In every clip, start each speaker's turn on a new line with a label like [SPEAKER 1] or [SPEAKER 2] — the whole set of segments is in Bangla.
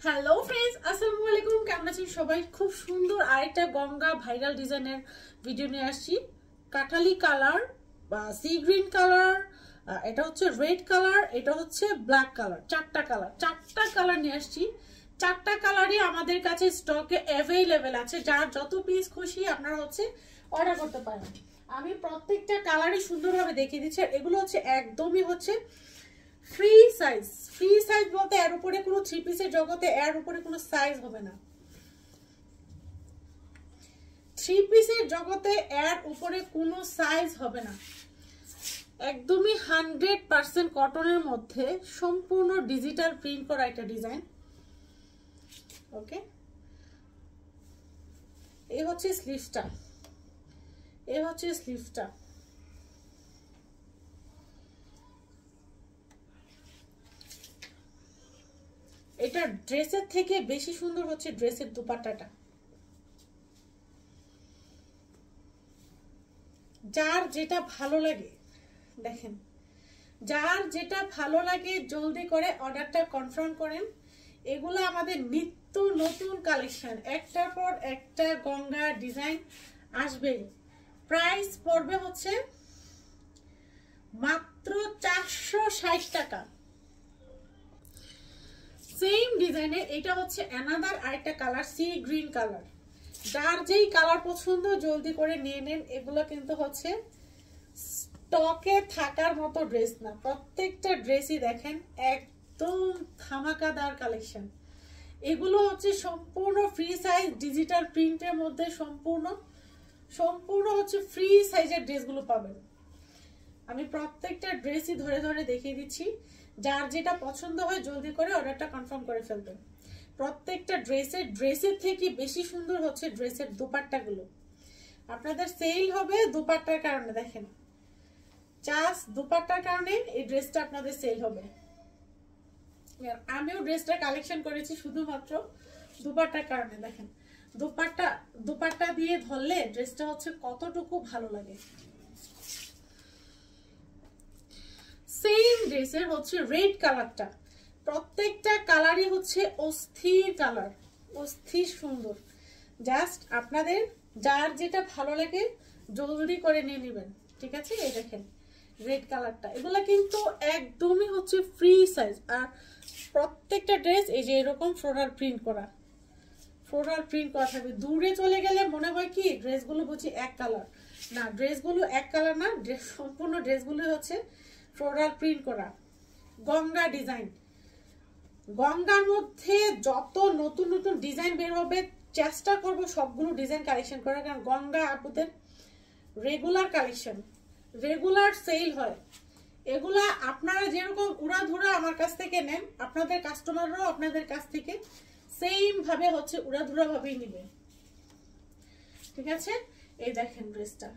[SPEAKER 1] হ্যালো ফ্রেন্ডস, আসসালামু আলাইকুম। কেমন আছেন সবাই? খুব সুন্দর আরেকটা গঙ্গা ভাইরাল ডিজাইনের ভিডিও নিয়ে আসছি। কাঠালি কালার বা সি গ্রিন কালার, এটা হচ্ছে রেড কালার, এটা হচ্ছে ব্ল্যাক কালার। চারটা কালার নিয়ে আসছি। চারটা কালারই আমাদের কাছে স্টকে অ্যাভেলেবেল আছে। যার যত পিস খুশি আপনারা হচ্ছে অর্ডার করতে পারেন। আমি প্রত্যেকটা কালারই সুন্দরভাবে দেখিয়ে দিচ্ছি। এগুলো হচ্ছে একদমই হচ্ছে ফ্রি সাইজ বলতে এর উপরে কোনো থ্রি পিসের জগতে এর উপরে কোনো সাইজ হবে না। থ্রি পিসের জগতে এর উপরে কোনো সাইজ হবে না। একদমই 100% কটনের মধ্যে সম্পূর্ণ ডিজিটাল প্রিন্ট করা একটা ডিজাইন। ওকে, এই হচ্ছে স্লিভসটা। এটা ড্রেসের থেকে বেশি সুন্দর হচ্ছে ড্রেসের দুপাট্টাটা। যার যেটা ভালো লাগে দেখেন, যার যেটা ভালো লাগে জলদি করে অর্ডারটা কনফার্ম করেন। এগুলো আমাদের নিত্য নতুন কালেকশন, একটার পর একটা গঙ্গা ডিজাইন আসবেই। প্রাইস পড়বে হচ্ছে মাত্র 460 টাকা। সেম ডিজাইনের এটা হচ্ছে অ্যানাদার আরেকটা কালার, সি গ্রিন কালার। যার যেই কালার পছন্দ জলদি করে নিয়ে নেন। এগুলো কিন্তু হচ্ছে স্টকে থাকার মতো ড্রেস না। প্রত্যেকটা ড্রেসই দেখেন একদম ধামাকাদার কালেকশন। এগুলো হচ্ছে সম্পূর্ণ ফ্রি সাইজ ডিজিটাল প্রিন্টের মধ্যে সম্পূর্ণ হচ্ছে ফ্রি সাইজের ড্রেসগুলো পাবেন। আমি প্রত্যেকটা ড্রেসই ধরে ধরে দেখিয়ে দিচ্ছি। যার যেটা পছন্দ হয় জলদি করে অর্ডারটা কনফার্ম করে ফেলবেন। প্রত্যেকটা ড্রেসের থেকে বেশি সুন্দর হচ্ছে ড্রেসের দুপাট্টাগুলো। আপনাদের সেল হবে দুপাট্টার কারণে। দেখেন, জাস্ট দুপাট্টার কারণে এই ড্রেসটা আপনাদের সেল হবে। আমিও ড্রেসটা কালেকশন করেছি শুধুমাত্র দুপাট্টার কারণে। দেখেন, দুপাট্টা দিয়ে ধরলে ড্রেসটা হচ্ছে কতটুকু ভালো লাগে। সেম ড্রেসের হচ্ছে রেড কালারটা। প্রত্যেকটা কালারই হচ্ছে অস্থির কালার, অস্থির সুন্দর। জাস্ট আপনাদের যার যেটা ভালো লাগে জলদি করে নিয়ে নেবেন। ঠিক আছে, এই দেখেন রেড কালারটা। এগুলা কিন্তু একদমই হচ্ছে ফ্রি সাইজ। আর প্রত্যেকটা ড্রেস এই যে এরকম ফ্লোরাল প্রিন্ট করা থাকবে। দূরে চলে গেলে মনে হয় কি ড্রেসগুলো বুঝি এক কালার। না, ড্রেসগুলো এক কালার না, সম্পূর্ণ ড্রেসগুলো হচ্ছে ফ্লোরাল প্রিন্ট করা গঙ্গা ডিজাইন। গঙ্গার মধ্যে যত নতুন নতুন ডিজাইন বের হবে চেষ্টা করব সবগুলো ডিজাইন কালেকশন করার। কারণ গঙ্গা আপুদের রেগুলার কালেকশন, রেগুলার সেল হয়। এগুলা আপনারা যেরকম উড়াধুরা আমার কাছ থেকে নেন, আপনাদের কাস্টমাররাও আপনাদের কাছ থেকে সেম ভাবে হচ্ছে উড়াধুরা ভাবেই নিবে। ঠিক আছে, এই দেখেন ড্রেসটা।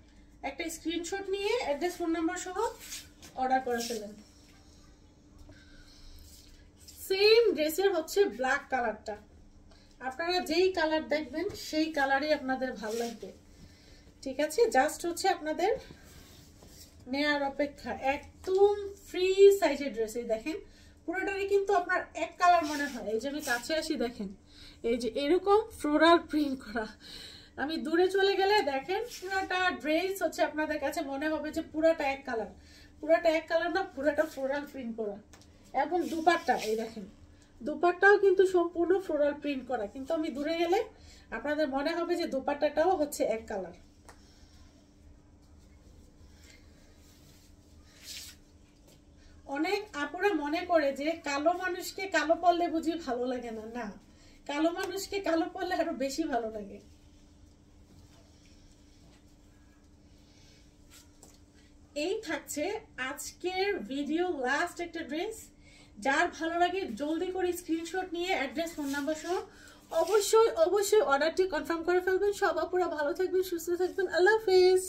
[SPEAKER 1] একটা স্ক্রিনশট নিয়ে অ্যাড্রেস ফোন নাম্বার সহ অর্ডার করে ফেলেন। সেম ড্রেসের হচ্ছে ব্ল্যাক কালারটা। আপনারা যেই কালার দেখবেন সেই কালারই আপনাদের ভালো লাগবে। ঠিক আছে, জাস্ট হচ্ছে আপনাদের নেয়ার অপেক্ষা। একদম ফ্রি সাইজের ড্রেস। এই দেখেন পুরোটারই কিন্তু আপনার এক কালার মনে হয়। এই যে আমি কাছে আসি দেখেন, এই যে এরকম ফ্লোরাল প্রিন্ট করা। আমি দূরে চলে গেলে দেখেন পুরাটা ড্রেস হচ্ছে আপনাদের কাছে মনে হবে যে পুরাটা এক কালার। পুরাটা এক কালার না, পুরাটা ফ্লোরাল প্রিন্ট করা। এবং দুপাট্টা এই দেখেন, দুপাট্টাও কিন্তু সম্পূর্ণ ফ্লোরাল প্রিন্ট করা। কিন্তু আমি দূরে গেলে আপনাদের মনে হবে যে দুপাট্টাটাও হচ্ছে এক কালার। অনেক আপুরা মনে করে যে কালো মানুষকে কালো পরলে বুঝি ভালো লাগে না। না, কালো মানুষকে কালো পরলে আরো বেশি ভালো লাগে। এই থাকছে আজকের ভিডিও লাস্ট একটা ড্রেস। যার ভালো লাগে জলদি করে স্ক্রিনশট নিয়ে অ্যাড্রেস ফোন নাম্বার সহ অবশ্যই অর্ডারটি কনফার্ম করে ফেলবেন। সব আপুরা ভালো থাকবেন, সুস্থ থাকবেন। আল্লাহ হাফেজ।